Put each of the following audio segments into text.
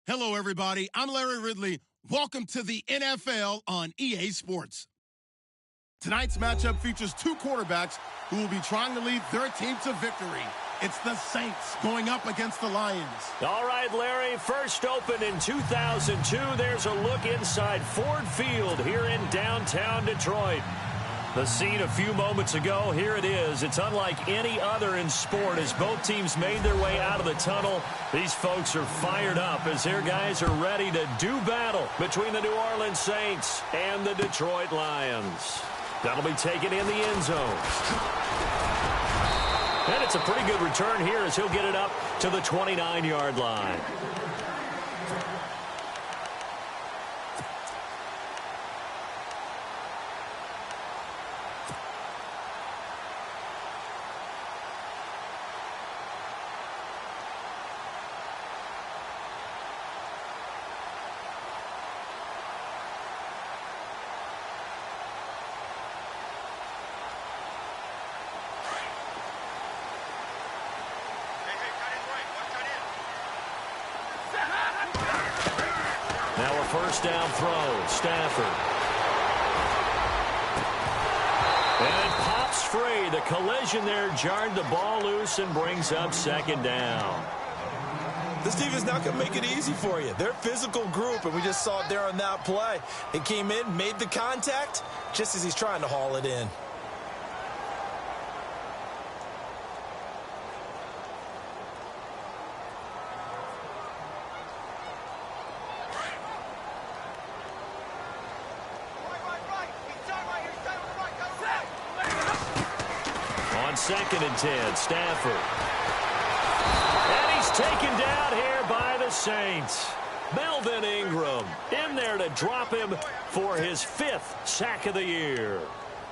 Hello, everybody. I'm Larry Ridley. Welcome to the NFL on EA Sports. Tonight's matchup features two quarterbacks who will be trying to lead their team to victory. It's the Saints going up against the Lions. All right, Larry, first opened in 2002. There's a look inside Ford Field here in downtown Detroit. The scene a few moments ago, here it is. It's unlike any other in sport as both teams made their way out of the tunnel. These folks are fired up as their guys are ready to do battle between the New Orleans Saints and the Detroit Lions. That'll be taken in the end zone. And it's a pretty good return here as he'll get it up to the 29-yard line. Now a first down throw, Stafford. And it pops free. The collision there jarred the ball loose and brings up second down. This defense not going to make it easy for you. They're a physical group, and we just saw it there on that play. It came in, made the contact, just as he's trying to haul it in. Second and 10, Stafford. And he's taken down here by the Saints. Melvin Ingram in there to drop him for his 5th sack of the year.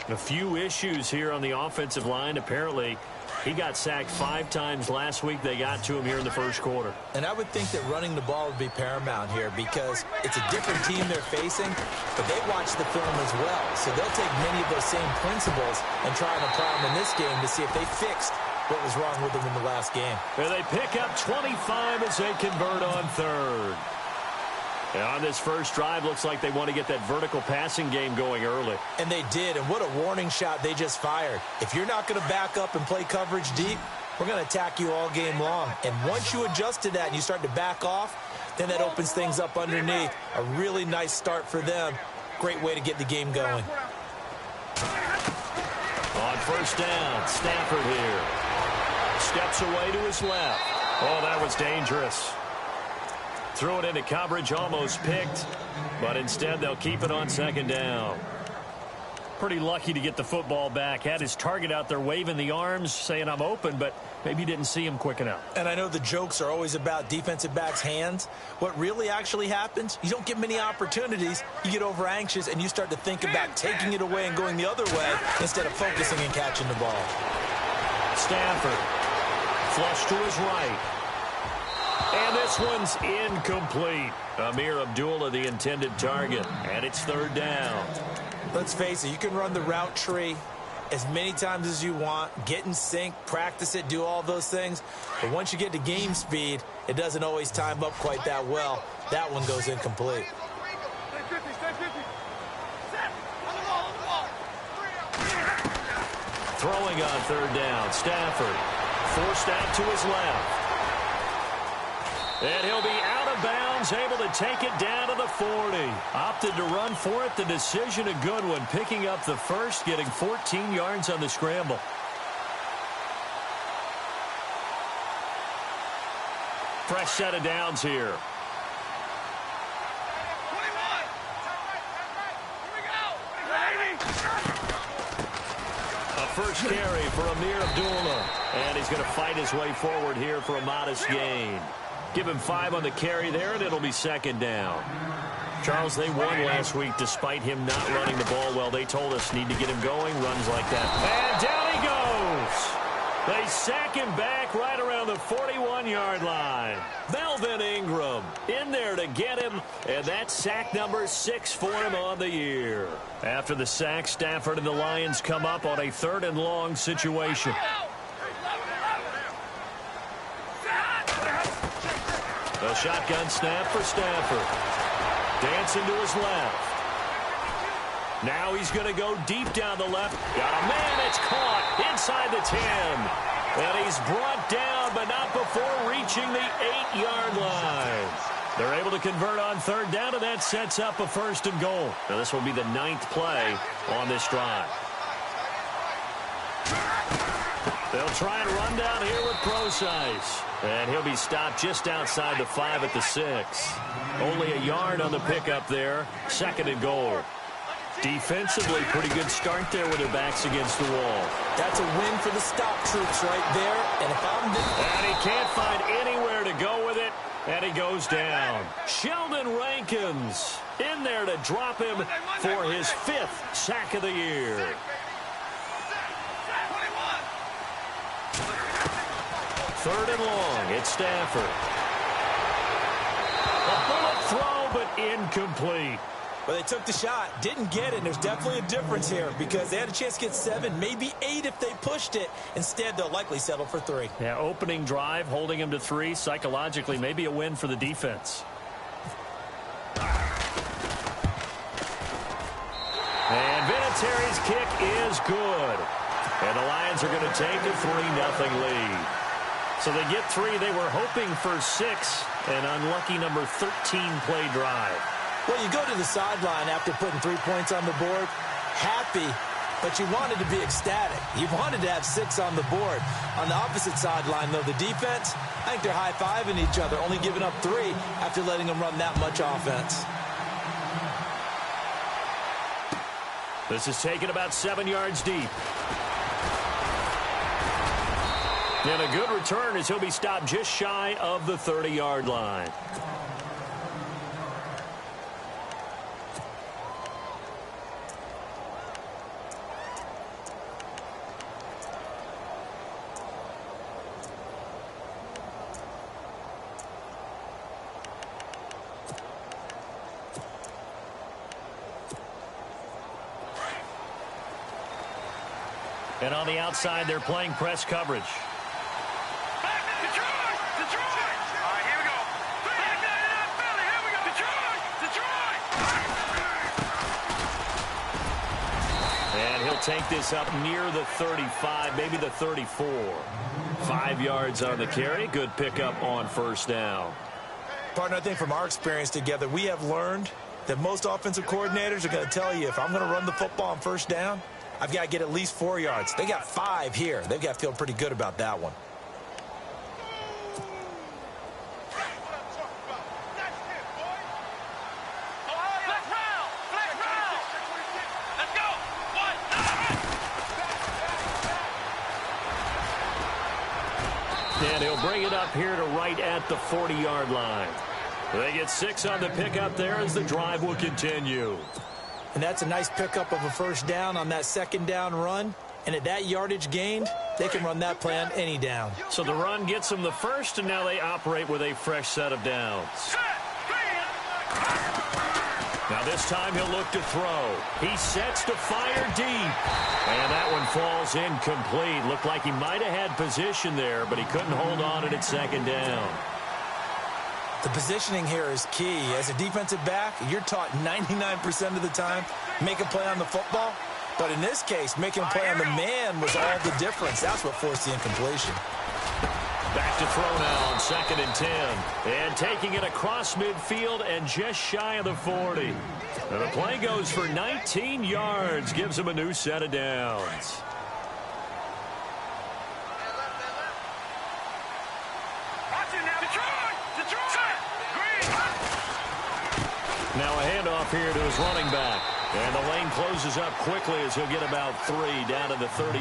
A few issues here on the offensive line. Apparently, he got sacked 5 times last week. They got to him here in the first quarter. And I would think that running the ball would be paramount here because it's a different team they're facing, but they watch the film as well. So they'll take many of those same principles and try and apply them in this game to see if they fixed what was wrong with them in the last game. And they pick up 25 as they convert on third. And on this first drive, looks like they want to get that vertical passing game going early. And they did, and what a warning shot they just fired. If you're not going to back up and play coverage deep, we're going to attack you all game long. And once you adjust to that and you start to back off, then that opens things up underneath. A really nice start for them. Great way to get the game going. On first down, Stafford here. Steps away to his left. Oh, that was dangerous. Threw it into coverage, almost picked, but instead they'll keep it on second down. Pretty lucky to get the football back. Had his target out there waving the arms, saying I'm open, but maybe didn't see him quick enough. And I know the jokes are always about defensive backs' hands. What really actually happens, you don't get many opportunities. You get over anxious and you start to think about taking it away and going the other way instead of focusing and catching the ball. Stafford, flush to his right. And this one's incomplete. Amir Abdullah, the intended target. And it's third down. Let's face it, you can run the route tree as many times as you want, get in sync, practice it, do all those things. But once you get to game speed, it doesn't always time up quite that well. That one goes incomplete. Throwing on third down, Stafford. Forced out to his left. And he'll be out of bounds, able to take it down to the 40. Opted to run for it. The decision a good one. Picking up the first, getting 14 yards on the scramble. Fresh set of downs here. A first carry for Amir Abdullah. And he's going to fight his way forward here for a modest gain. Give him 5 on the carry there, and it'll be second down. Charles, they won last week despite him not running the ball well. They told us need to get him going, runs like that. And down he goes. They sack him back right around the 41-yard line. Melvin Ingram in there to get him, and that's sack number 6 for him on the year. After the sack, Stafford and the Lions come up on a 3rd and long situation. A shotgun snap for Stafford. Dancing to his left. Now he's going to go deep down the left. Got a man. It's caught inside the 10. And he's brought down, but not before reaching the 8-yard line. They're able to convert on third down, and that sets up a 1st and goal. Now this will be the 9th play on this drive. They'll try and run down here with Procise. And he'll be stopped just outside the 5 at the 6. Only a yard on the pickup there. 2nd and goal. Defensively, pretty good start there with their backs against the wall. That's a win for the stop troops right there. And if I'm... And he can't find anywhere to go with it. And he goes down. Sheldon Rankins in there to drop him for his 5th sack of the year. Third and long. It's Stafford. A bullet throw, but incomplete. Well, they took the shot, didn't get it. There's definitely a difference here because they had a chance to get 7, maybe 8 if they pushed it. Instead, they'll likely settle for 3. Yeah, opening drive, holding him to 3. Psychologically, maybe a win for the defense. And Vinatieri's kick is good. And the Lions are going to take a 3-0 lead. So they get 3. They were hoping for 6. An unlucky number 13 play drive. Well, you go to the sideline after putting 3 points on the board, happy, but you wanted to be ecstatic. You wanted to have 6 on the board. On the opposite sideline, though, the defense, I think they're high-fiving each other, only giving up 3 after letting them run that much offense. This is taken about 7 yards deep. And a good return as he'll be stopped just shy of the 30-yard line. And on the outside, they're playing press coverage. And he'll take this up near the 35, maybe the 34. 5 yards on the carry. Good pickup on 1st down. Partner, I think from our experience together, we have learned that most offensive coordinators are going to tell you, if I'm going to run the football on 1st down, I've got to get at least 4 yards. They got 5 here. They've got to feel pretty good about that one. And he'll bring it up here to right at the 40-yard line. They get 6 on the pickup there as the drive will continue. And that's a nice pickup of a 1st down on that 2nd down run. And at that yardage gained, they can run that play on any down. So the run gets them the 1st, and now they operate with a fresh set of downs. Now this time he'll look to throw. He sets to fire deep. And that one falls incomplete. Looked like he might have had position there, but he couldn't hold on it at 2nd down. The positioning here is key. As a defensive back, you're taught 99% of the time, make a play on the football. But in this case, making a play on the man was all the difference. That's what forced the incompletion. Back to throw now on 2nd and 10. And taking it across midfield and just shy of the 40. And the play goes for 19 yards. Gives him a new set of downs. Now a handoff here to his running back. And the lane closes up quickly as he'll get about 3 down to the 38.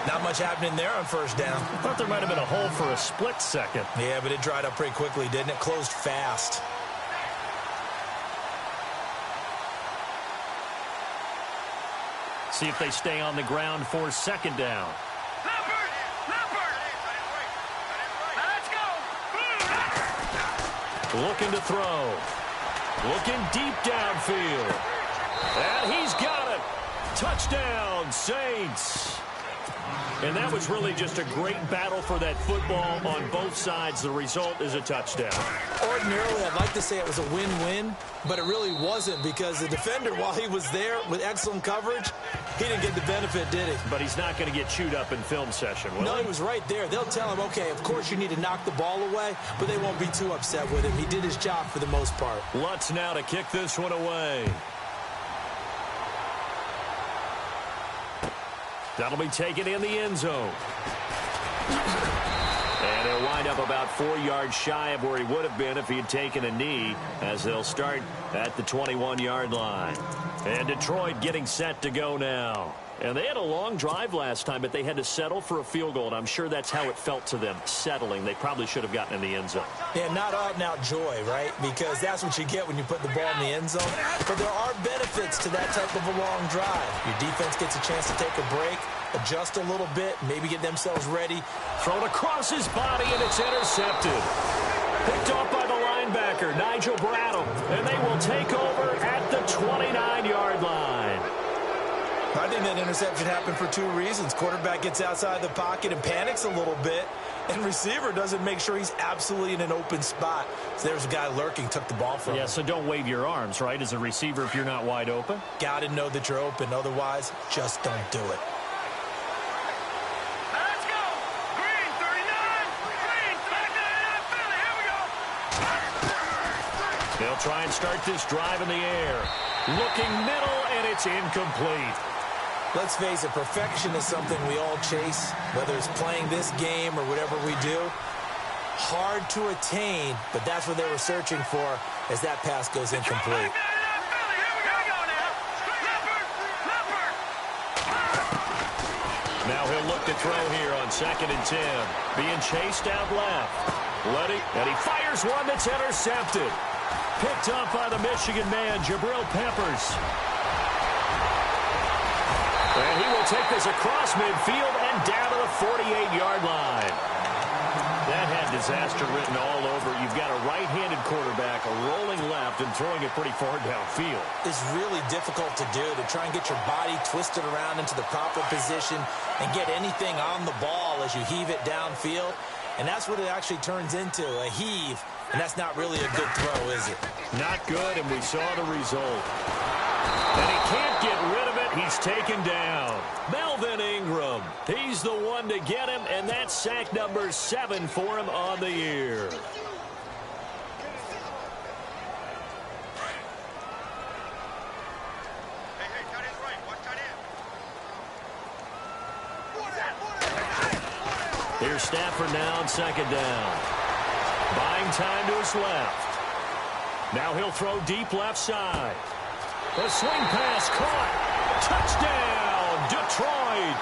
Not much happening there on 1st down. Thought there might have been a hole for a split second. Yeah, but it dried up pretty quickly, didn't it? Closed fast. See if they stay on the ground for 2nd down. Looking to throw. Looking deep downfield. And he's got it. Touchdown, Saints. And that was really just a great battle for that football on both sides. The result is a touchdown. Ordinarily, I'd like to say it was a win-win, but it really wasn't because the defender, while he was there with excellent coverage, he didn't get the benefit, did he? But he's not going to get chewed up in film session, will No, he? he was right there. They'll tell him, okay, of course you need to knock the ball away, but they won't be too upset with him. He did his job for the most part. Lutz now to kick this one away. That'll be taken in the end zone. And he'll wind up about 4 yards shy of where he would have been if he had taken a knee, as they'll start at the 21-yard line. And Detroit getting set to go now. And they had a long drive last time, but they had to settle for a field goal, and I'm sure that's how it felt to them, settling. They probably should have gotten in the end zone. Yeah, not out-and-out joy, right? Because that's what you get when you put the ball in the end zone. But there are benefits to that type of a long drive. Your defense gets a chance to take a break, adjust a little bit, maybe get themselves ready. Thrown across his body, and it's intercepted. Picked off by the linebacker, Nigel Bradham, and they will take over at the 29-yard line. I think that interception happened for 2 reasons. Quarterback gets outside the pocket and panics a little bit, and receiver doesn't make sure he's absolutely in an open spot. So there's a guy lurking, took the ball from him. Yeah, so don't wave your arms, right, as a receiver if you're not wide open? Got to know that you're open. Otherwise, just don't do it. Let's go. Green, 39. Green, back to Philly. Here we go. They'll try and start this drive in the air. Looking middle, and it's incomplete. Let's face it, perfection is something we all chase, whether it's playing this game or whatever we do. Hard to attain, but that's what they were searching for as that pass goes incomplete. Now he'll look to throw here on 2nd and 10. Being chased out left. And he fires one that's intercepted. Picked up by the Michigan man, Jabril Peppers. And he will take this across midfield and down to the 48-yard line. That had disaster written all over. You've got a right-handed quarterback, a rolling left, and throwing it pretty far downfield. It's really difficult to do, to try and get your body twisted around into the proper position and get anything on the ball as you heave it downfield. And that's what it actually turns into, a heave. And that's not really a good throw, is it? Not good, and we saw the result. And he can't get rid of it. He's taken down. Melvin Ingram. He's the one to get him, and that's sack number 7 for him on the year. Here's Stafford now on 2nd down. Buying time to his left. Now he'll throw deep left side. A swing pass caught. Touchdown, Detroit.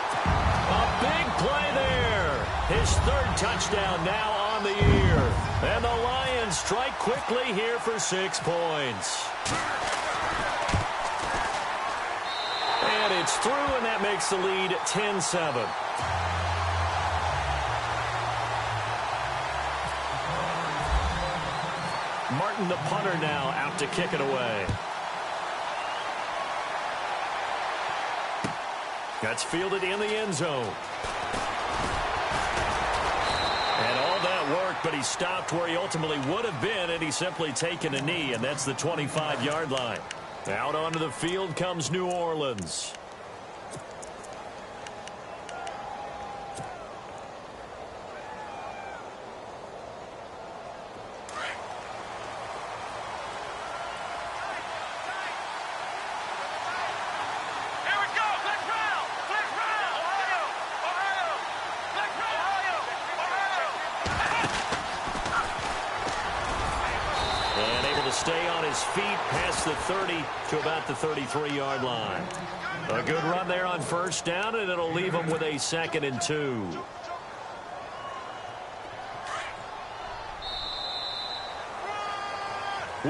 A big play there. His 3rd touchdown now on the year. And the Lions strike quickly here for 6 points. And it's through, and that makes the lead 10-7. Martin, the punter, now out to kick it away. That's fielded in the end zone. And all that work, but he stopped where he ultimately would have been, and he's simply taken a knee, and that's the 25-yard line. Out onto the field comes New Orleans. Stay on his feet past the 30 to about the 33-yard line. A good run there on 1st down, and it'll leave him with a 2nd and 2.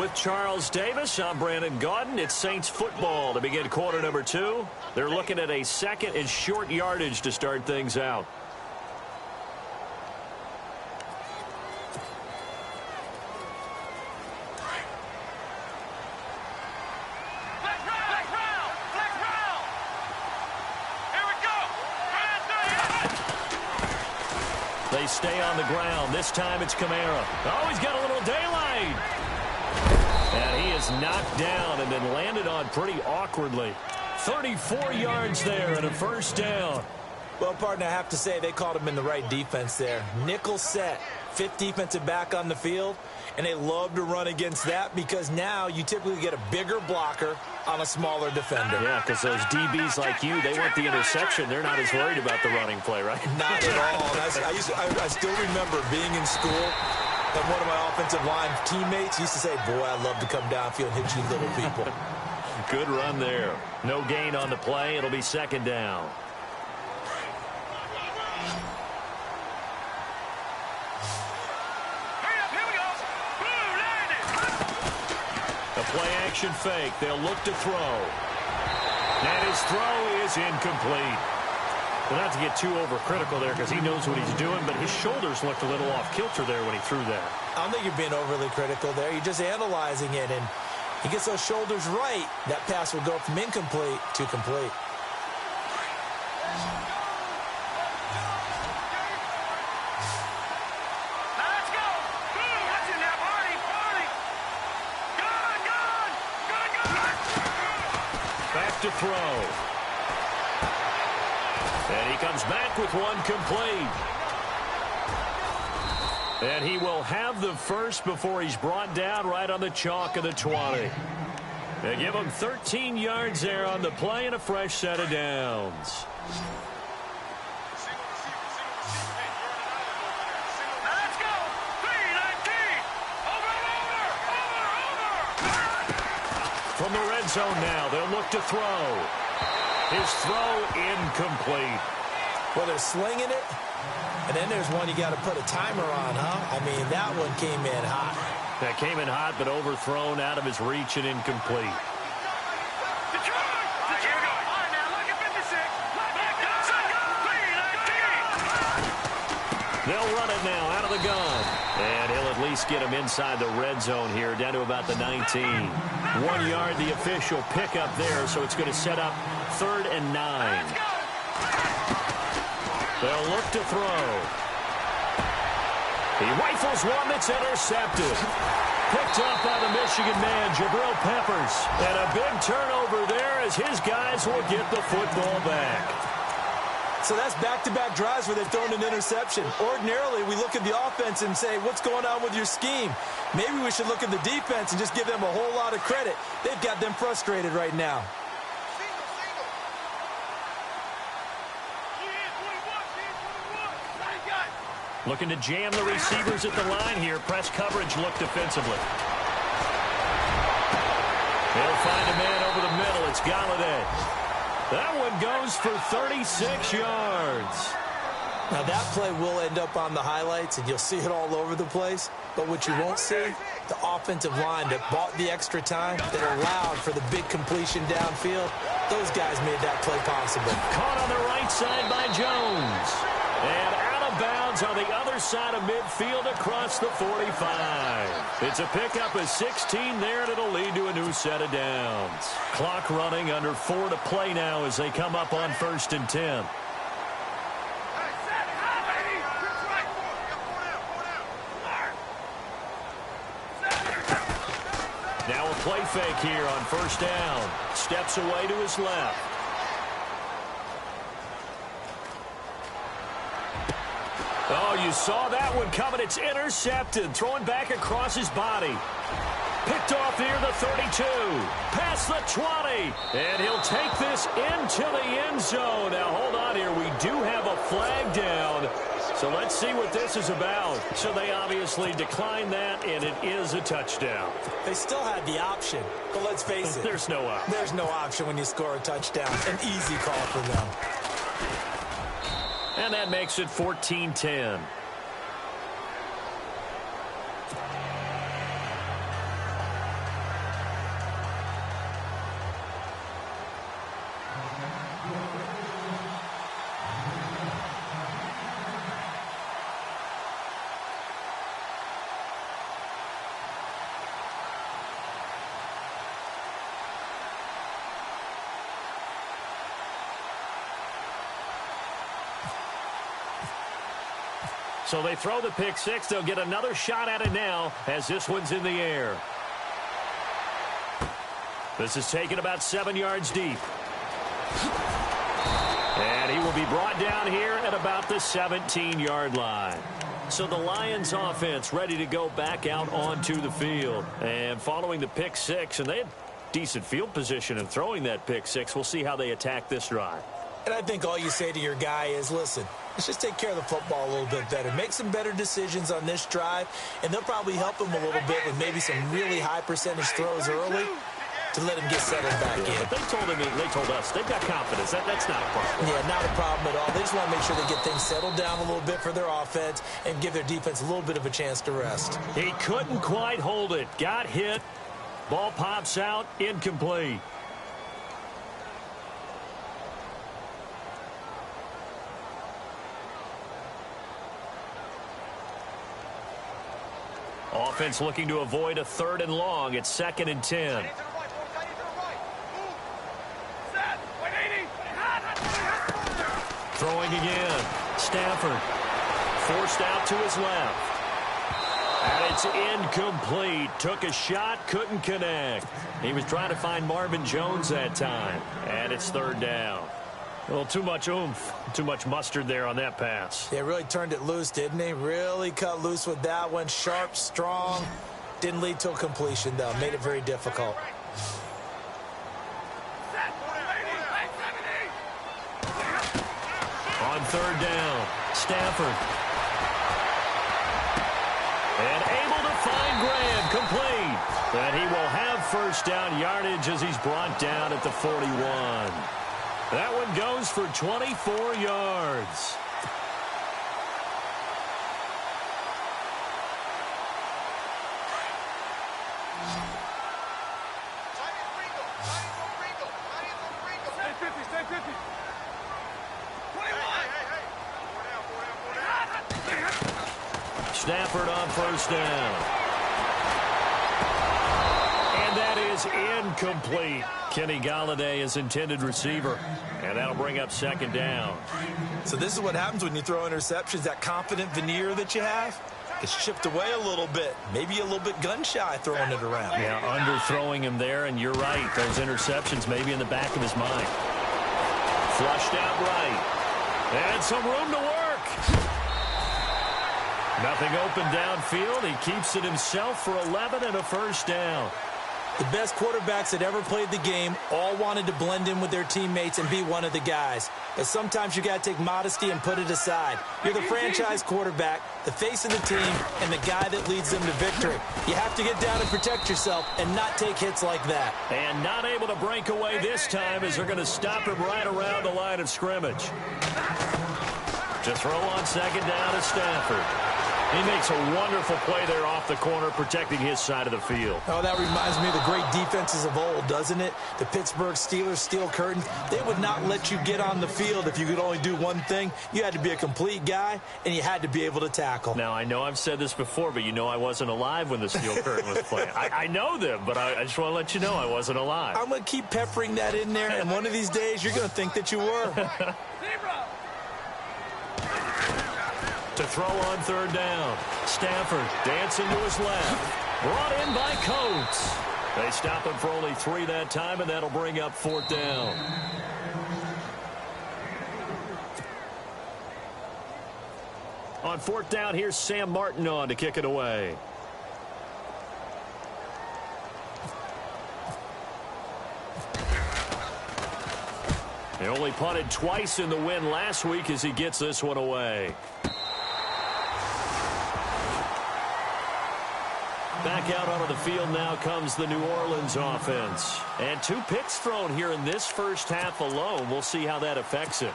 With Charles Davis, I'm Brandon Gaudin. It's Saints football to begin quarter number 2. They're looking at a 2nd and short yardage to start things out. they stay on the ground. This time it's Kamara. Oh, he's got a little daylight. And he is knocked down and then landed on pretty awkwardly. 34 yards there and a first down. Well, partner, I have to say they called him in the right defense there. Nickel set, fifth defensive back on the field, and they love to run against that because now you typically get a bigger blocker on a smaller defender. Yeah, because those DBs like you, they want the interception. They're not as worried about the running play, right? Not at all. And I still remember being in school, and one of my offensive line teammates used to say, boy, I love to come downfield and hit you little people. Good run there. No gain on the play. It'll be second down. Play-action fake. They'll look to throw. And his throw is incomplete. Well, not to get too overcritical there because he knows what he's doing, but his shoulders looked a little off-kilter there when he threw that. I don't think you're being overly critical there. You're just analyzing it, and he gets those shoulders right. That pass will go from incomplete to complete. To throw. And he comes back with one complete. And he will have the first before he's brought down right on the chalk of the 20. They give him 13 yards there on the play and a fresh set of downs. From the red zone now, they'll look to throw. His throw incomplete. Well, they're slinging it, and then there's one you got to put a timer on, huh? I mean, that one came in hot. That came in hot, but overthrown out of his reach and incomplete. They'll run it now out of the gun. And he'll at least get him inside the red zone here, down to about the 19. 1 yard, the official pickup there, so it's going to set up 3rd and 9. They'll look to throw. He rifles one that's intercepted. Picked up by the Michigan man, Jabril Peppers. And a big turnover there as his guys will get the football back. So that's back-to-back drives where they've thrown an interception. Ordinarily, we look at the offense and say, what's going on with your scheme? Maybe we should look at the defense and just give them a whole lot of credit. They've got them frustrated right now. Looking to jam the receivers at the line here. Press coverage look defensively. They'll find a man over the middle. It's Galladay. That one goes for 36 yards. Now, that play will end up on the highlights, and you'll see it all over the place. But what you won't see, the offensive line that bought the extra time, that allowed for the big completion downfield, those guys made that play possible. Caught on the right side by Jones. And out of bounds on the other side of midfield across the 45. It's a pickup of 16 there, and it'll lead to a new set of downs. Clock running, under 4 to play now as they come up on 1st and 10. Now a play fake here on 1st down. Steps away to his left. Oh, you saw that one coming. It's intercepted. Throwing back across his body. Picked off near the 32. Past the 20. And he'll take this into the end zone. Now, hold on here. We do have a flag down. So let's see what this is about. So they obviously declined that, and it is a touchdown. They still had the option, but let's face it. There's no option. There's no option when you score a touchdown. An easy call for them. And that makes it 14-10. So they throw the pick six. They'll get another shot at it now as this one's in the air. This is taken about 7 yards deep. And he will be brought down here at about the 17-yard line. So the Lions offense ready to go back out onto the field. And following the pick six, and they had decent field position in throwing that pick six. We'll see how they attack this drive. And I think all you say to your guy is, listen, let's just take care of the football a little bit better. Make some better decisions on this drive, and they'll probably help him a little bit with maybe some really high percentage throws early to let him get settled back in. But they told us, they've got confidence. That's not a problem. Yeah, not a problem at all. They just want to make sure they get things settled down a little bit for their offense and give their defense a little bit of a chance to rest. He couldn't quite hold it. Got hit. Ball pops out. Incomplete. Offense looking to avoid a 3rd and long. It's 2nd and 10. Throwing again. Stafford forced out to his left. And it's incomplete. Took a shot, couldn't connect. He was trying to find Marvin Jones that time. And it's 3rd down. Well, too much oomph, too much mustard there on that pass. They really turned it loose, didn't they? Really cut loose with that one. Sharp, strong. Didn't lead to a completion, though. Made it very difficult. On 3rd down, Stafford. And able to find Graham, complete. And he will have 1st down yardage as he's brought down at the 41. That one goes for 24 yards. Stafford on 1st down. And that is incomplete. Kenny Golladay is intended receiver. And that'll bring up 2nd down. So this is what happens when you throw interceptions. That confident veneer that you have, it's chipped away a little bit. Maybe a little bit gun-shy throwing it around. Yeah, underthrowing him there, and you're right. Those interceptions maybe in the back of his mind. Flushed out right. And some room to work. Nothing open downfield. He keeps it himself for 11 and a 1st down. The best quarterbacks that ever played the game all wanted to blend in with their teammates and be one of the guys. But sometimes you got to take modesty and put it aside. You're the franchise quarterback, the face of the team, and the guy that leads them to victory. You have to get down and protect yourself and not take hits like that. And not able to break away this time as they're going to stop him right around the line of scrimmage. To throw on 2nd down to Stafford. He makes a wonderful play there off the corner, protecting his side of the field. Oh, that reminds me of the great defenses of old, doesn't it? The Pittsburgh Steelers, steel curtains. They would not let you get on the field if you could only do one thing. You had to be a complete guy, and you had to be able to tackle. Now, I know I've said this before, but you know I wasn't alive when the steel curtain was playing. I know them, but I just want to let you know I wasn't alive. I'm going to keep peppering that in there, and one of these days you're going to think that you were. To throw on 3rd down. Stafford dancing to his left. Brought in by Coates. They stop him for only 3 that time, and that'll bring up 4th down. On 4th down, here's Sam Martin on to kick it away. He only punted twice in the win last week as he gets this one away. Back out onto the field now comes the New Orleans offense. And 2 picks thrown here in this first half alone. We'll see how that affects him.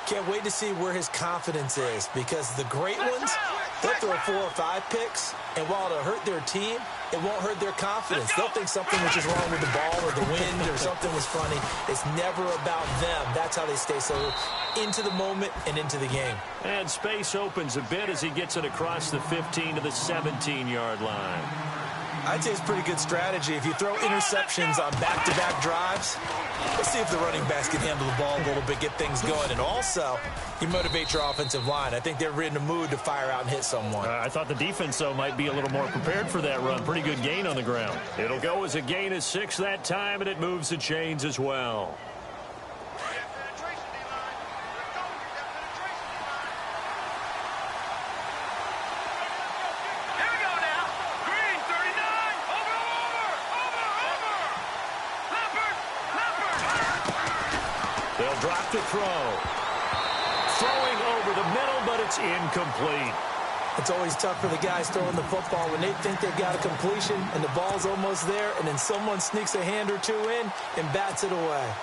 Can't wait to see where his confidence is, because the great ones, they'll throw 4 or 5 picks, and while it'll hurt their team, it won't hurt their confidence. They'll think something was just wrong with the ball or the wind or something was funny. It's never about them. That's how they stay so into the moment and into the game. And space opens a bit as he gets it across the 15 to the 17-yard line. I'd say it's pretty good strategy. If you throw interceptions on back-to-back drives, let's see if the running backs can handle the ball a little bit, get things going. And also, you motivate your offensive line. I think they're in the mood to fire out and hit someone. I thought the defense, though, might be a little more prepared for that run. Pretty good gain on the ground. It'll go as a gain of 6 that time, and it moves the chains as well. They'll drop to throw. Throwing over the middle, but it's incomplete. It's always tough for the guys throwing the football when they think they've got a completion and the ball's almost there, and then someone sneaks a hand or two in and bats it away.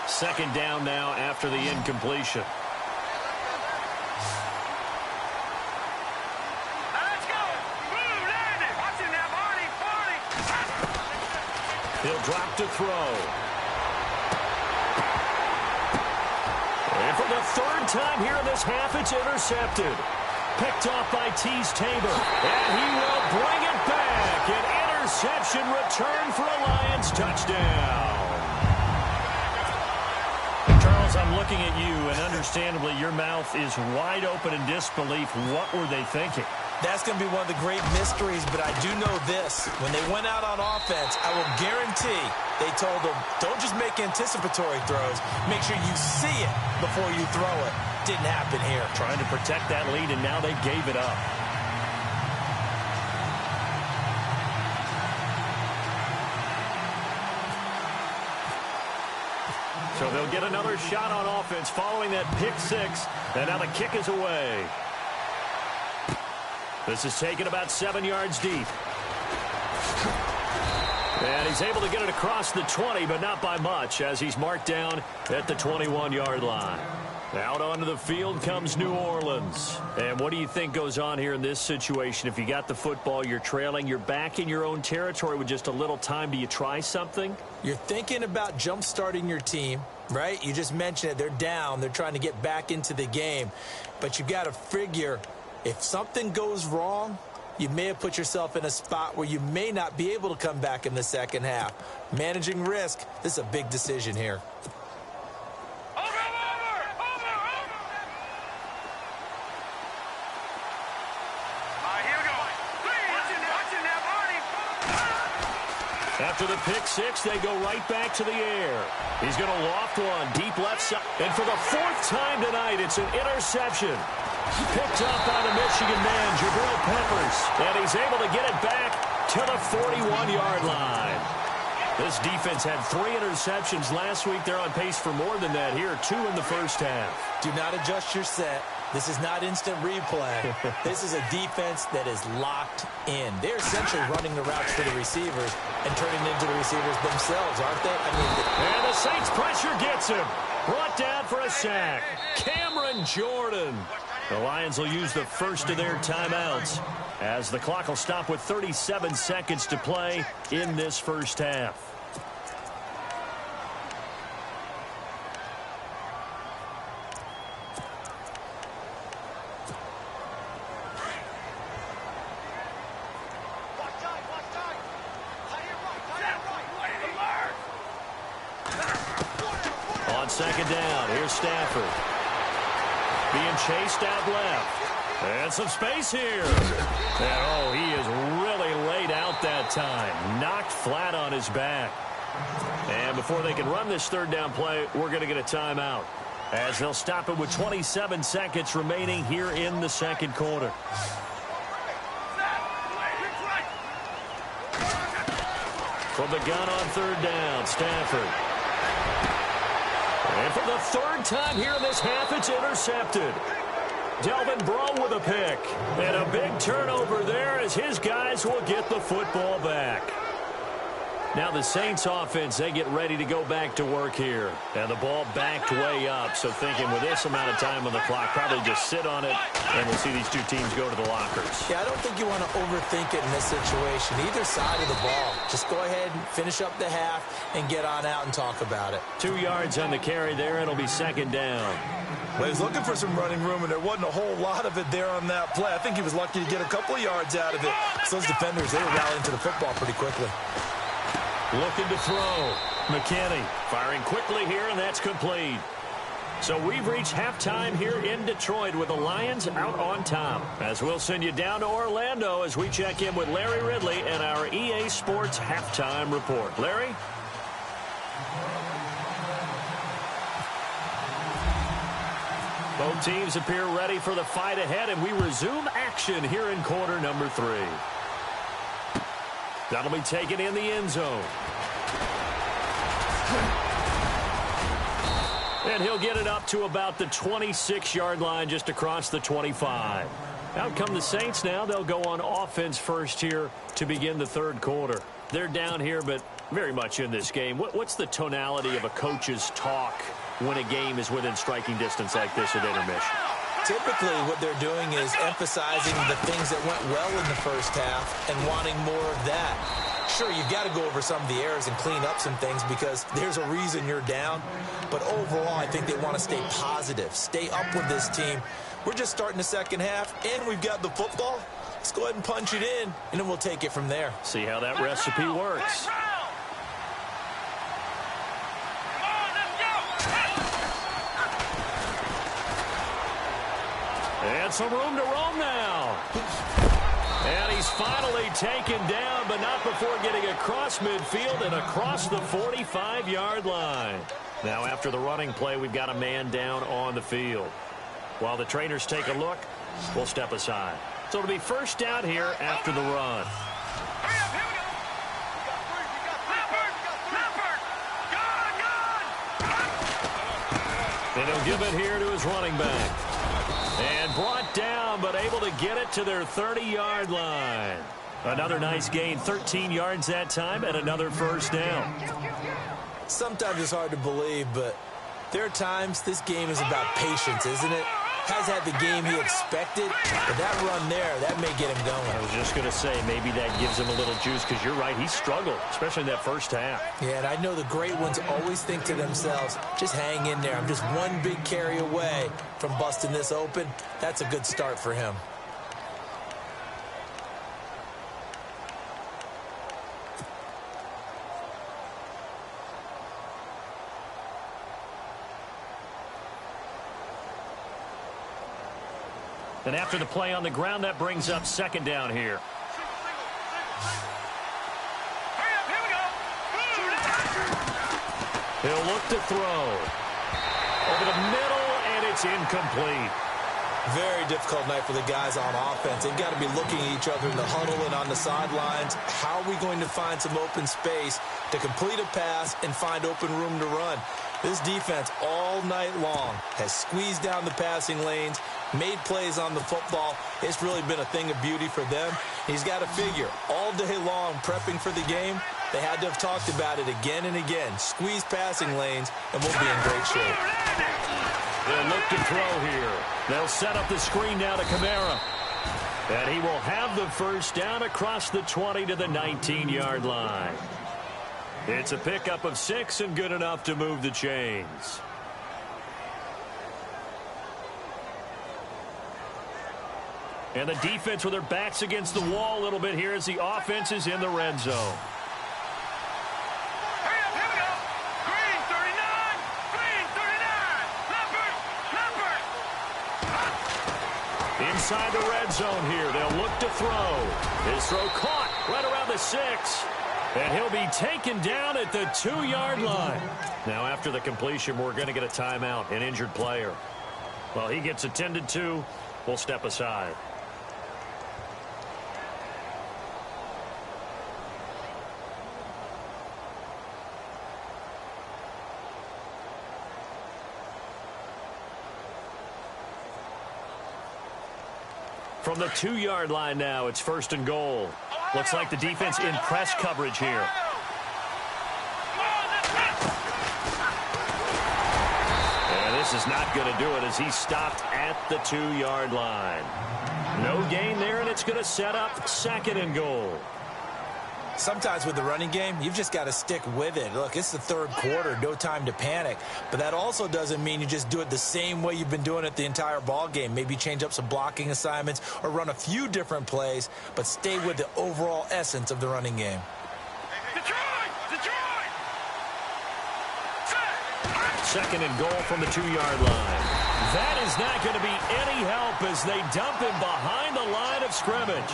Second down now after the incompletion. Let's go. Boom, landed. Watching that body. He'll drop to throw. And for the third time here in this half, it's intercepted. Picked off by Tease Tabor. And he will bring it back. An interception return for a Lions touchdown. Charles, I'm looking at you, and understandably your mouth is wide open in disbelief. What were they thinking? That's going to be one of the great mysteries, but I do know this. When they went out on offense, I will guarantee they told them, don't just make anticipatory throws. Make sure you see it before you throw it. Didn't happen here. Trying to protect that lead, and now they gave it up. So they'll get another shot on offense following that pick 6, and now the kick is away. This is taken about 7 yards deep. And he's able to get it across the 20, but not by much, as he's marked down at the 21-yard line. Out onto the field comes New Orleans. And what do you think goes on here in this situation? If you got the football, you're trailing, you're back in your own territory with just a little time. Do you try something? You're thinking about jump-starting your team, right? You just mentioned it. They're down. They're trying to get back into the game. But you've got to figure, if something goes wrong, you may have put yourself in a spot where you may not be able to come back in the second half. Managing risk, this is a big decision here. After the pick 6, they go right back to the air. He's going to loft one deep left side. And for the 4th time tonight, it's an interception. Picked up by the Michigan man, Jabril Peppers. And he's able to get it back to the 41-yard line. This defense had 3 interceptions last week. They're on pace for more than that here, 2 in the first half. Do not adjust your set. This is not instant replay. This is a defense that is locked in. They're essentially running the routes for the receivers and turning into the receivers themselves, aren't they? And the Saints pressure gets him. Brought down for a sack. Cameron Jordan. The Lions will use the first of their timeouts as the clock will stop with 37 seconds to play in this first half. On second down, here's Stafford. Being chased out left. And some space here. And, oh, he is really laid out that time. Knocked flat on his back. And before they can run this third down play, we're going to get a timeout, as they'll stop it with 27 seconds remaining here in the second quarter. From the gun on third down, Stafford. And for the 3rd time here in this half, it's intercepted. Delvin Breaux with a pick. And a big turnover there as his guys will get the football back. Now the Saints offense, they get ready to go back to work here. And the ball backed way up. So thinking with this amount of time on the clock, probably just sit on it, and we'll see these two teams go to the lockers. Yeah, I don't think you want to overthink it in this situation. Either side of the ball. Just go ahead and finish up the half and get on out and talk about it. 2 yards on the carry there. It'll be second down. Well, he's looking for some running room, and there wasn't a whole lot of it there on that play. I think he was lucky to get a couple of yards out of it. So those defenders, they were rallying to the football pretty quickly. Looking to throw. McKinney firing quickly here, and that's complete. So we've reached halftime here in Detroit with the Lions out on top. As we'll send you down to Orlando as we check in with Larry Ridley and our EA Sports halftime report. Larry? Both teams appear ready for the fight ahead, and we resume action here in quarter number 3. That'll be taken in the end zone. And he'll get it up to about the 26-yard line, just across the 25. Out come the Saints now. They'll go on offense first here to begin the third quarter. They're down here, but very much in this game. What's the tonality of a coach's talk when a game is within striking distance like this at intermission? Typically, what they're doing is emphasizing the things that went well in the first half and wanting more of that. Sure, you've got to go over some of the errors and clean up some things because there's a reason you're down. But overall, I think they want to stay positive, stay up with this team. We're just starting the second half, and we've got the football. Let's go ahead and punch it in, and then we'll take it from there. See how that recipe works. And some room to roam now. And he's finally taken down, but not before getting across midfield and across the 45-yard line. Now after the running play, we've got a man down on the field. While the trainers take a look, we'll step aside. So it'll be first down here after the run. And he'll give it here to his running back. And brought down, but able to get it to their 30-yard line. Another nice gain, 13 yards that time, and another first down. Sometimes it's hard to believe, but there are times this game is about patience, isn't it? Has had the game he expected, but that run there, that may get him going. I was just going to say, maybe that gives him a little juice, because you're right, he struggled, especially in that first half. Yeah, and I know the great ones always think to themselves, just hang in there. I'm just one big carry away from busting this open. That's a good start for him. And after the play on the ground, that brings up second down here. He'll look to throw. Over the middle, and it's incomplete. Very difficult night for the guys on offense. They've got to be looking at each other in the huddle and on the sidelines. How are we going to find some open space to complete a pass and find open room to run? This defense all night long has squeezed down the passing lanes, made plays on the football. It's really been a thing of beauty for them. He's got to figure all day long prepping for the game. They had to have talked about it again and again. Squeeze passing lanes, and we'll be in great shape. They'll look to throw here. They'll set up the screen now to Kamara. And he will have the first down across the 20 to the 19-yard line. It's a pickup of 6 and good enough to move the chains. And the defense with their backs against the wall a little bit here as the offense is in the red zone. Inside the red zone here. They'll look to throw. His throw caught right around the 6. And he'll be taken down at the 2-yard line. Now, after the completion, we're going to get a timeout, an injured player. Well, he gets attended to. We'll step aside. From the 2-yard line now, it's first and goal. Looks like the defense in press coverage here. this is not going to do it as he stopped at the 2-yard line. No gain there, and it's going to set up second and goal. Sometimes with the running game, you've just got to stick with it. Look, it's the third quarter, no time to panic. But that also doesn't mean you just do it the same way you've been doing it the entire ball game. Maybe change up some blocking assignments or run a few different plays, but stay with the overall essence of the running game. Second and goal from the 2-yard line. That is not going to be any help as they dump him behind the line of scrimmage.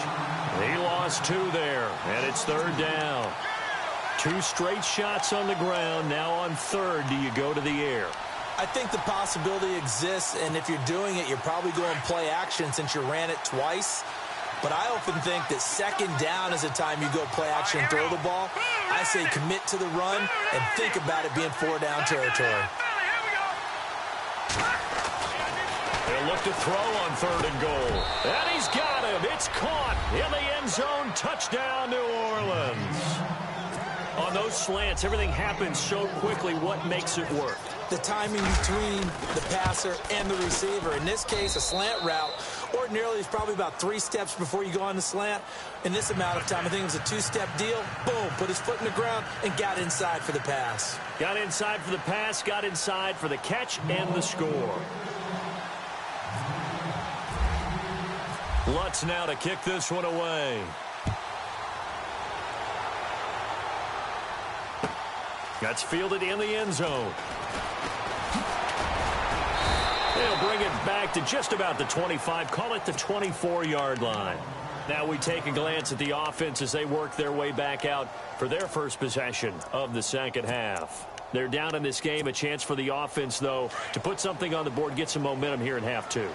He lost 2 there, and it's third down. 2 straight shots on the ground. Now on third, do you go to the air? I think the possibility exists, and if you're doing it, you're probably going play action since you ran it twice. But I often think that second down is the time you go play action and throw the ball. I say commit to the run and think about it being 4-down territory. They'll look to throw on third and goal. And he's got him. It's caught in the end zone. Touchdown, New Orleans. On those slants, everything happens so quickly. What makes it work? The timing between the passer and the receiver. In this case, a slant route ordinarily is probably about 3 steps before you go on the slant. In this amount of time, I think it was a 2-step deal. Boom, put his foot in the ground and got inside for the pass. Got inside for the pass, got inside for the catch and the score. Lutz now to kick this one away. That's fielded in the end zone. They'll bring it back to just about the 25, call it the 24-yard line. Now we take a glance at the offense as they work their way back out for their first possession of the second half. They're down in this game. A chance for the offense, though, to put something on the board, get some momentum here in half 2.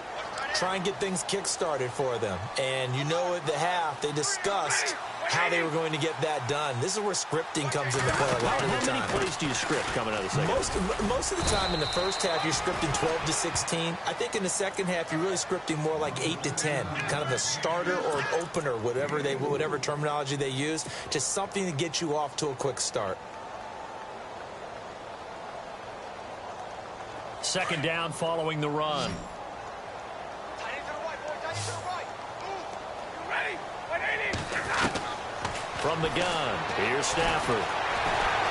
Try and get things kick-started for them. And you know at the half, they discussed how they were going to get that done. This is where scripting comes into play a lot of the time. How many plays do you script coming out of the second half? Most of the time in the first half, you're scripting 12 to 16. I think in the second half, you're really scripting more like 8 to 10. Kind of a starter or an opener, whatever terminology they use. Just something to get you off to a quick start. Second down following the run. From the gun, here's Stafford.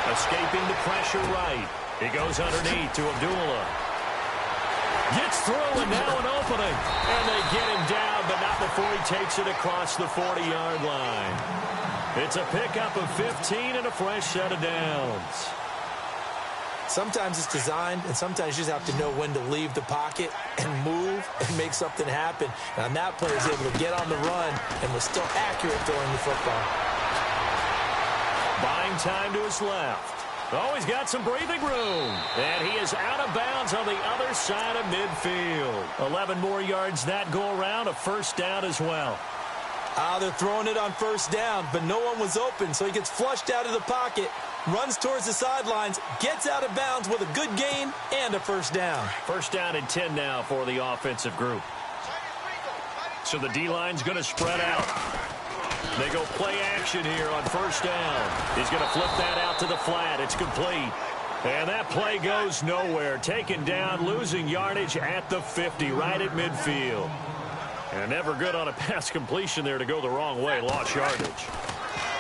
Escaping the pressure right. He goes underneath to Abdullah. Gets through and now an opening. And they get him down, but not before he takes it across the 40-yard line. It's a pickup of 15 and a fresh set of downs. Sometimes it's designed, and sometimes you just have to know when to leave the pocket and move and make something happen. And on that play, he was able to get on the run and was still accurate throwing the football. Buying time to his left. Oh, he's got some breathing room. And he is out of bounds on the other side of midfield. 11 more yards that go around, a first down as well. They're throwing it on first down, but no one was open, so he gets flushed out of the pocket, runs towards the sidelines, gets out of bounds with a good gain and a first down. First down and 10 now for the offensive group. So the D-line's going to spread out. They go play action here on first down. He's going to flip that out to the flat. It's complete. And that play goes nowhere. Taken down, losing yardage at the 50, right at midfield. And never good on a pass completion there to go the wrong way. Lost yardage.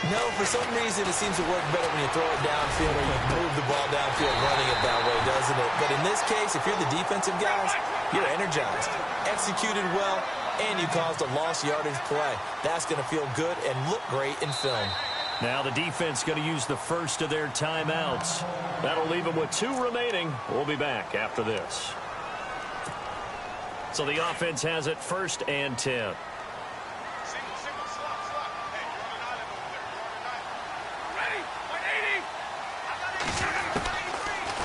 No, for some reason it seems to work better when you throw it downfield or you move the ball downfield running it that way, doesn't it? But in this case, if you're the defensive guys, you're energized, executed well, and you caused a lost yardage play. That's going to feel good and look great in film. Now the defense going to use the first of their timeouts. That'll leave them with 2 remaining. We'll be back after this. So the offense has it first and 10.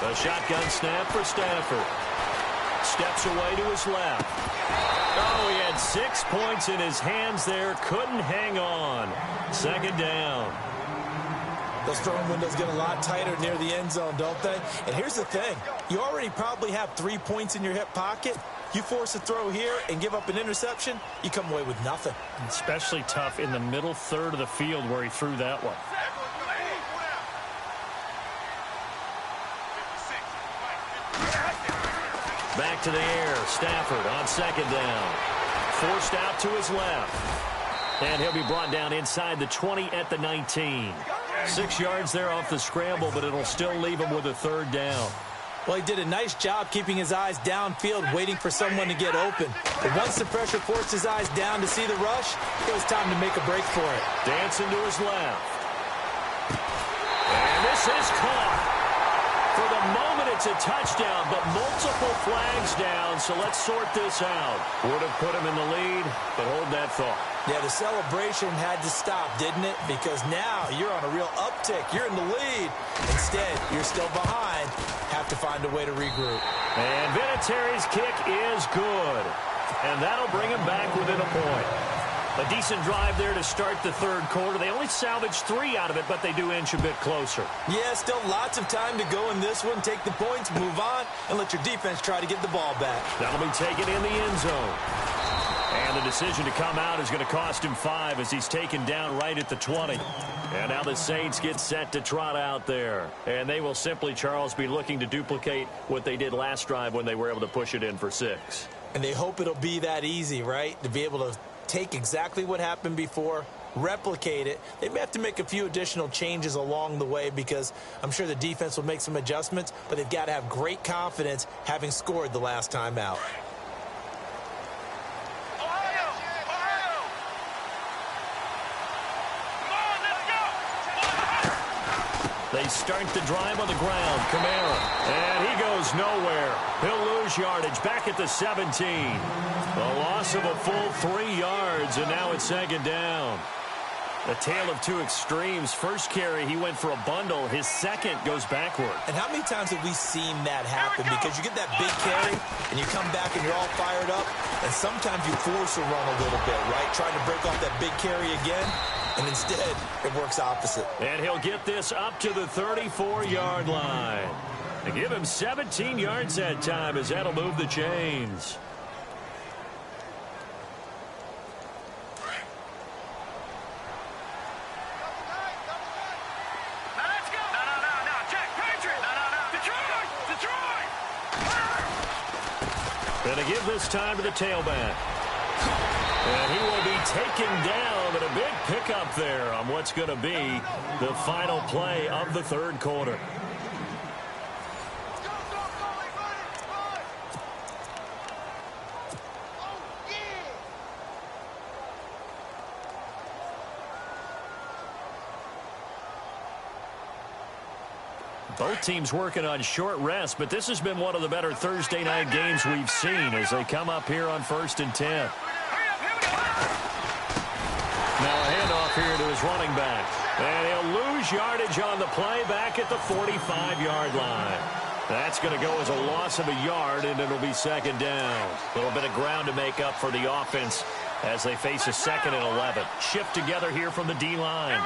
A shotgun snap for Stafford. Steps away to his left. Oh, he had 6 points in his hands there. Couldn't hang on. Second down. Those throwing windows get a lot tighter near the end zone, don't they? And here's the thing. You already probably have 3 points in your hip pocket. You force a throw here and give up an interception, you come away with nothing. Especially tough in the middle third of the field where he threw that one. Back to the air. Stafford on second down. Forced out to his left. And he'll be brought down inside the 20 at the 19. 6 yards there off the scramble, but it'll still leave him with a third down. Well, he did a nice job keeping his eyes downfield, waiting for someone to get open. But once the pressure forced his eyes down to see the rush, it was time to make a break for it. Dancing to his left. And this is caught. For the moment, it's a touchdown, but multiple flags down, so let's sort this out. Would have put him in the lead, but hold that thought. Yeah, the celebration had to stop, didn't it? Because now you're on a real uptick. You're in the lead. Instead, you're still behind. Have to find a way to regroup. And Vinatieri's kick is good. And that'll bring him back within a point. A decent drive there to start the third quarter. They only salvaged 3 out of it, but they do inch a bit closer. Yeah, still lots of time to go in this one. Take the points, move on, and let your defense try to get the ball back. That'll be taken in the end zone. And the decision to come out is going to cost him 5 as he's taken down right at the 20. And now the Saints get set to trot out there. And they will simply, Charles, be looking to duplicate what they did last drive when they were able to push it in for 6. And they hope it'll be that easy, right? To be able to take exactly what happened before, replicate it. They may have to make a few additional changes along the way because I'm sure the defense will make some adjustments, but they've got to have great confidence having scored the last time out. They start the drive on the ground. Kamara. And he goes nowhere. He'll lose yardage back at the 17. A loss of a full 3 yards, and now it's second down. A tale of two extremes. First carry, he went for a bundle. His second goes backward. And how many times have we seen that happen? Because you get that big carry, and you come back and you're all fired up, and sometimes you force a run a little bit, right? Trying to break off that big carry again. And instead, it works opposite. And he'll get this up to the 34-yard line. And give him 17 yards that time as that'll move the chains. Gonna give this time to the tailback. And he will be taken down, but a big pickup there on what's going to be the final play of the third quarter. Both teams working on short rest, but this has been one of the better Thursday night games we've seen as they come up here on 1st and 10. Now a handoff here to his running back. And he'll lose yardage on the play back at the 45-yard line. That's going to go as a loss of a yard, and it'll be second down. A little bit of ground to make up for the offense as they face a 2nd and 11. Shift together here from the D-line.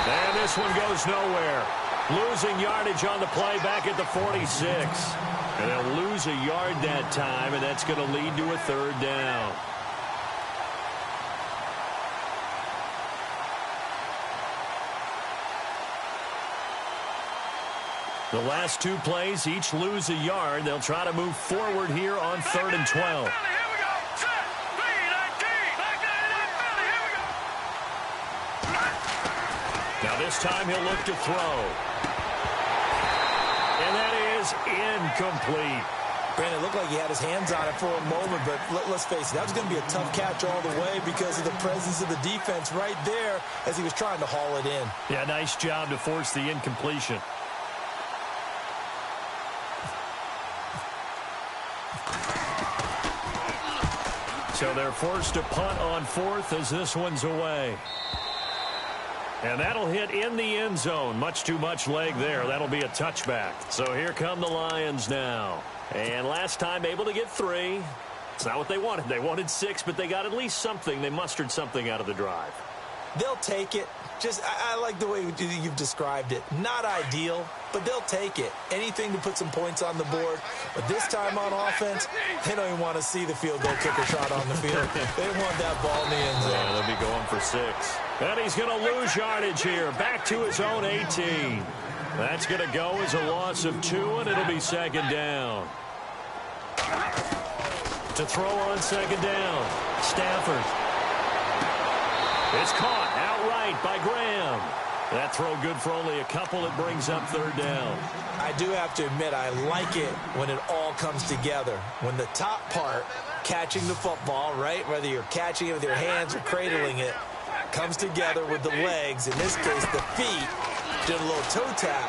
And this one goes nowhere. Losing yardage on the play back at the 46. And they'll lose a yard that time, and that's going to lead to a third down. The last 2 plays each lose a yard. They'll try to move forward here on 3rd and 12. Now this time he'll look to throw. And that is incomplete. Brandon, it looked like he had his hands on it for a moment, but let's face it, that was going to be a tough catch all the way because of the presence of the defense right there as he was trying to haul it in. Yeah, nice job to force the incompletion. So they're forced to punt on 4th as this one's away. And that'll hit in the end zone. Much too much leg there. That'll be a touchback. So here come the Lions now. And last time able to get 3. It's not what they wanted. They wanted 6, but they got at least something. They mustered something out of the drive. They'll take it. I like the way you've described it. Not ideal, but they'll take it. Anything to put some points on the board. But this time on offense, they don't even want to see the field goal kicker shot on the field. They want that ball in the end zone. Yeah, they'll be going for 6. And he's going to lose yardage here. Back to his own 18. That's going to go as a loss of 2, and it'll be second down. To throw on second down, Stafford. It's caught outright by Graham. That throw good for only a couple. It brings up third down. I do have to admit, I like it when it all comes together. When the top part, catching the football, right, whether you're catching it with your hands or cradling it, comes together with the legs, in this case the feet, did a little toe tap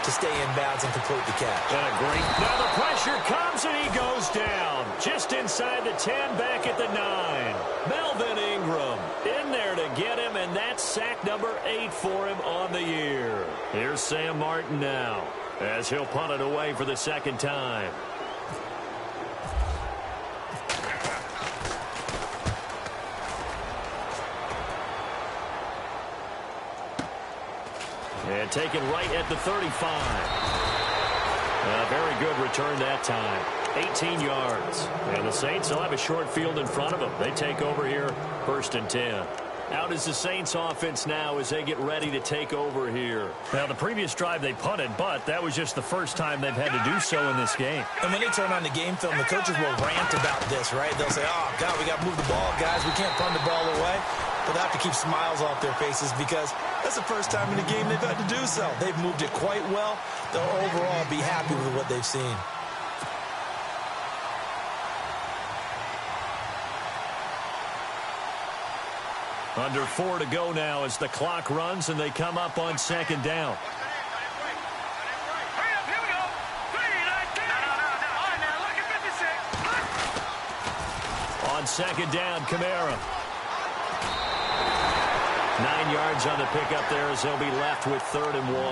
to stay in bounds and complete the catch. And a great, now the pressure comes and he goes down. Just inside the 10, back at the 9. Melvin Ingram in there to get him, and that's sack number 8 for him on the year. Here's Sam Martin now, as he'll punt it away for the second time. And taken right at the 35. A very good return that time. 18 yards. And the Saints will have a short field in front of them. They take over here, 1st and 10. Out is the Saints offense now as they get ready to take over here. Now, the previous drive they punted, but that was just the first time they've had to do so in this game. And when they turn on the game film, the coaches will rant about this, right? They'll say, oh, God, we got to move the ball, guys. We can't punt the ball away. But they have to keep smiles off their faces because that's the first time in the game they've had to do so. They've moved it quite well. They'll overall be happy with what they've seen. Under 4 to go now as the clock runs and they come up on second down. On second down, Kamara. 9 yards on the pickup there as they'll be left with 3rd and 1.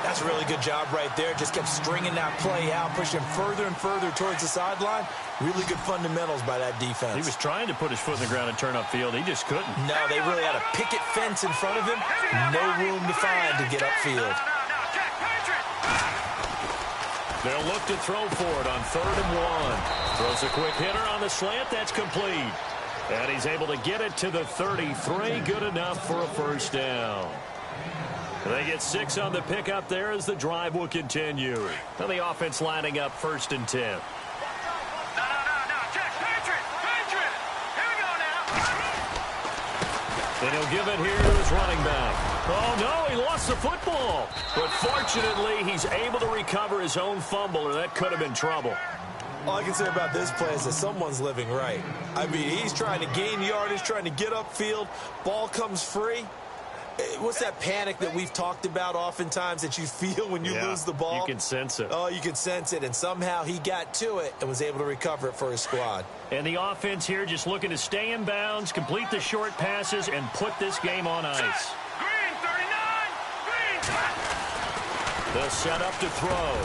That's a really good job right there. Just kept stringing that play out, pushing further and further towards the sideline. Really good fundamentals by that defense. He was trying to put his foot in the ground and turn upfield. He just couldn't. No, they really had a picket fence in front of him. No room to find to get upfield. They'll look to throw for it on 3rd and 1. Throws a quick hitter on the slant. That's complete. And he's able to get it to the 33. Good enough for a first down. They get 6 on the pickup there as the drive will continue. And the offense lining up 1st and 10. No. Check. Patriot. Here we go now. And he'll give it here to his running back. Oh, no, he lost the football. But fortunately, he's able to recover his own fumble, or that could have been trouble. All I can say about this play is that someone's living right. I mean, he's trying to gain yardage, trying to get upfield. Ball comes free. What's that panic that we've talked about oftentimes that you feel when you lose the ball? You can sense it. Oh, you can sense it, and somehow he got to it and was able to recover it for his squad. And the offense here just looking to stay in bounds, complete the short passes, and put this game on ice. Green, 39. Green. They'll set up to throw.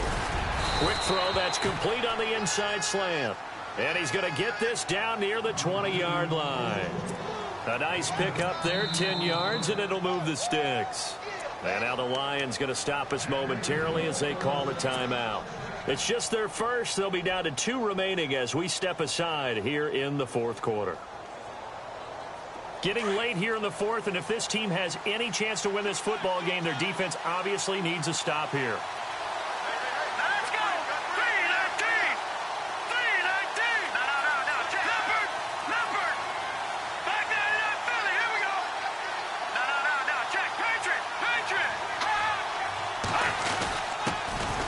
Quick throw that's complete on the inside slant. And he's going to get this down near the 20-yard line. A nice pickup there, 10 yards, and it'll move the sticks. And now the Lions going to stop us momentarily as they call a timeout. It's just their first. They'll be down to 2 remaining as we step aside here in the 4th quarter. Getting late here in the 4th, and if this team has any chance to win this football game, their defense obviously needs a stop here. Let's go. 319. 319. No. Check. Leopard. Back there in that Philly. Here we go. No. Check. Patriot.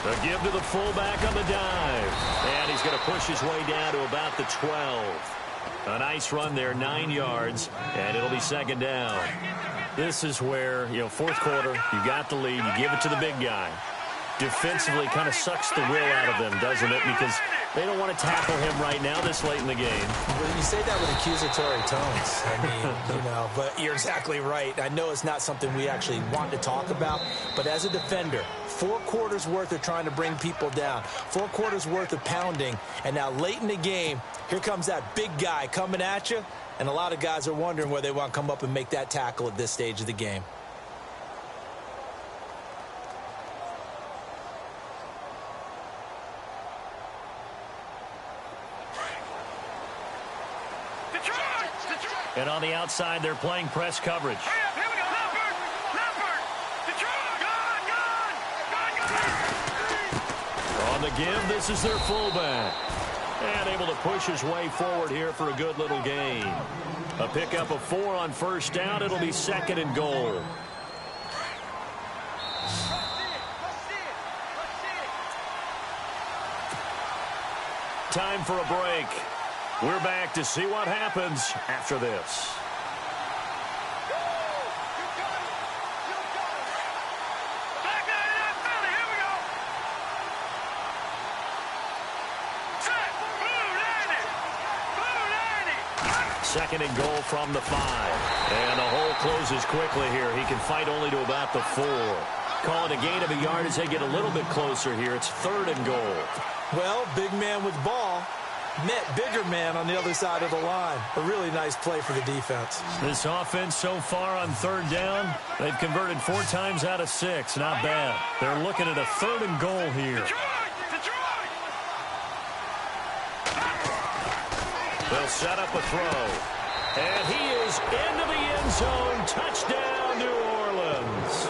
A give to the fullback on the dive. And he's going to push his way down to about the 12. A nice run there, 9 yards, and it'll be second down. This is where, 4th quarter, you got the lead, you give it to the big guy. Defensively kind of sucks the will out of them, doesn't it? Because They don't want to tackle him right now this late in the game. Well, you say that with accusatory tones. I mean, but you're exactly right. I know it's not something we actually want to talk about, but as a defender, 4 quarters worth of trying to bring people down, 4 quarters worth of pounding, and now late in the game, here comes that big guy coming at you, and a lot of guys are wondering whether they want to come up and make that tackle at this stage of the game. And on the outside, they're playing press coverage. Here we go. Leopard. Detroit. On the give, this is their fullback. And able to push his way forward here for a good little gain. A pickup of 4 on first down. It'll be 2nd and goal. Time for a break. We're back to see what happens after this. Back out of that Philly. Here we go. Set. Blue 90. 2nd and goal from the 5. And the hole closes quickly here. He can fight only to about the 4. Call it a gain of a yard as they get a little bit closer here. It's 3rd and goal. Well, big man with ball met bigger man on the other side of the line. A really nice play for the defense. This offense so far on 3rd down, they've converted 4 times out of 6. Not bad. They're looking at a 3rd and goal here. They'll set up a throw. And he is into the end zone. Touchdown, New Orleans.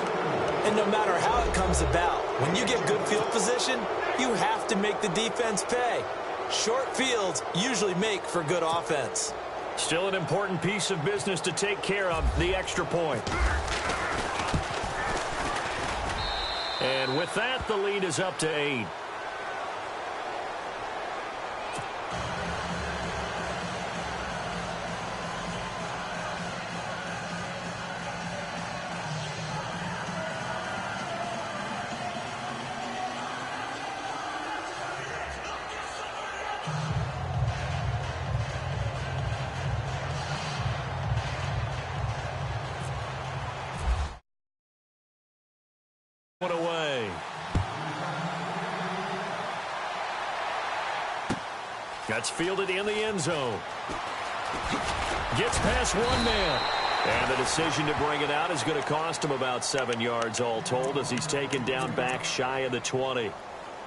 And no matter how it comes about, when you get good field position, you have to make the defense pay. Short fields usually make for good offense. Still an important piece of business to take care of, the extra point. And with that, the lead is up to 8. Away. Gets fielded in the end zone. Gets past 1 man. And the decision to bring it out is going to cost him about 7 yards all told as he's taken down back shy of the 20.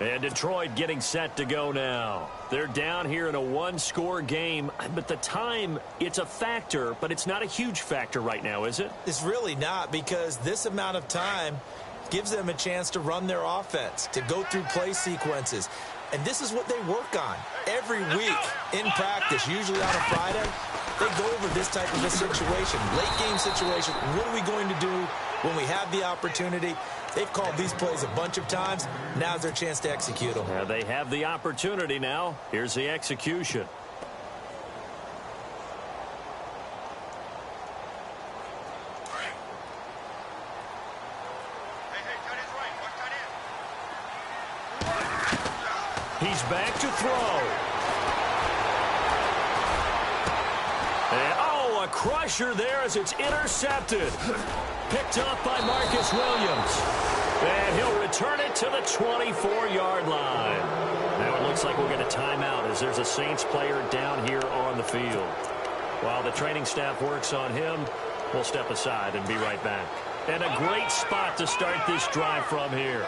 And Detroit getting set to go now. They're down here in a 1-score game, but the time, it's a factor, but it's not a huge factor right now, is it? It's really not, because this amount of time gives them a chance to run their offense, to go through play sequences. And this is what they work on every week in practice, usually on a Friday. They go over this type of a situation, late game situation. What are we going to do when we have the opportunity? They've called these plays a bunch of times. Now's their chance to execute them. Yeah, they have the opportunity now. Here's the execution. He's back to throw. And, oh, a crusher there as it's intercepted. Picked up by Marcus Williams. And he'll return it to the 24-yard line. Now it looks like we'll get a timeout as there's a Saints player down here on the field. While the training staff works on him, we'll step aside and be right back. And a great spot to start this drive from here.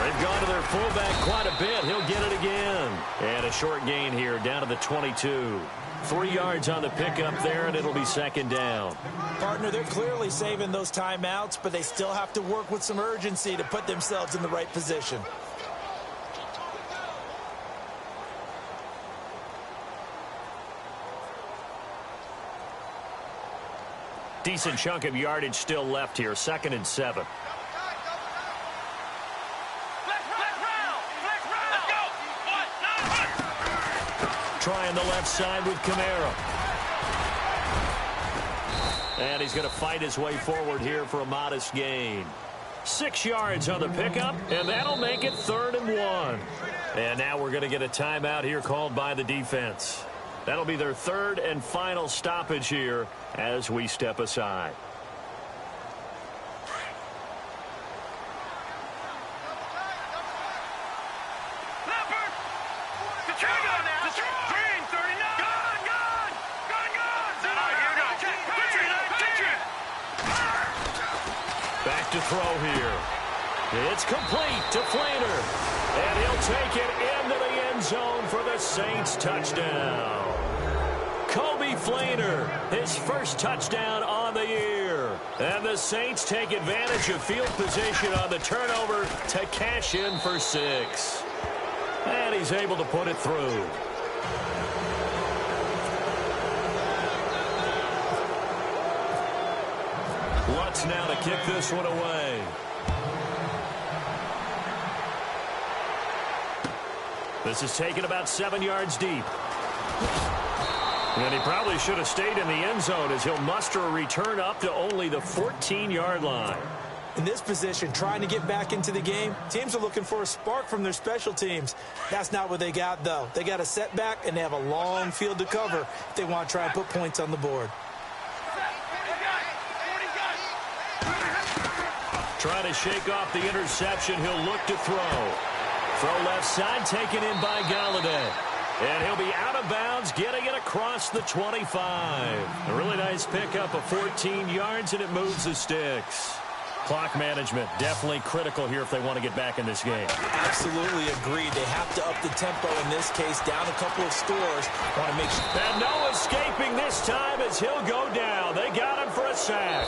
They've gone to their fullback quite a bit. He'll get it again. And a short gain here down to the 22. 3 yards on the pickup there, and it'll be 2nd down. Partner, they're clearly saving those timeouts, but they still have to work with some urgency to put themselves in the right position. Decent chunk of yardage still left here. 2nd and 7. Trying the left side with Kamara. And he's going to fight his way forward here for a modest gain. 6 yards on the pickup, and that'll make it 3rd and 1. And now we're going to get a timeout here called by the defense. That'll be their 3rd and final stoppage here as we step aside. Back to throw here. It's complete to Flainer. And he'll take it into the end zone for the Saints touchdown. Kobe Flainer, his first touchdown on the year. And the Saints take advantage of field position on the turnover to cash in for 6. And he's able to put it through. Lutz now to kick this one away. This is taken about 7 yards deep. And he probably should have stayed in the end zone as he'll muster a return up to only the 14-yard line. In this position, trying to get back into the game, teams are looking for a spark from their special teams. That's not what they got, though. They got a setback, and they have a long field to cover if they want to try and put points on the board. Trying to shake off the interception. He'll look to throw. Throw left side, taken in by Galladay. And he'll be out of bounds, getting it across the 25. A really nice pickup of 14 yards, and it moves the sticks. Clock management, definitely critical here if they want to get back in this game. Absolutely agreed. They have to up the tempo in this case, down a couple of scores. Want to make sure. And no escaping this time as he'll go down. They got him for a sack.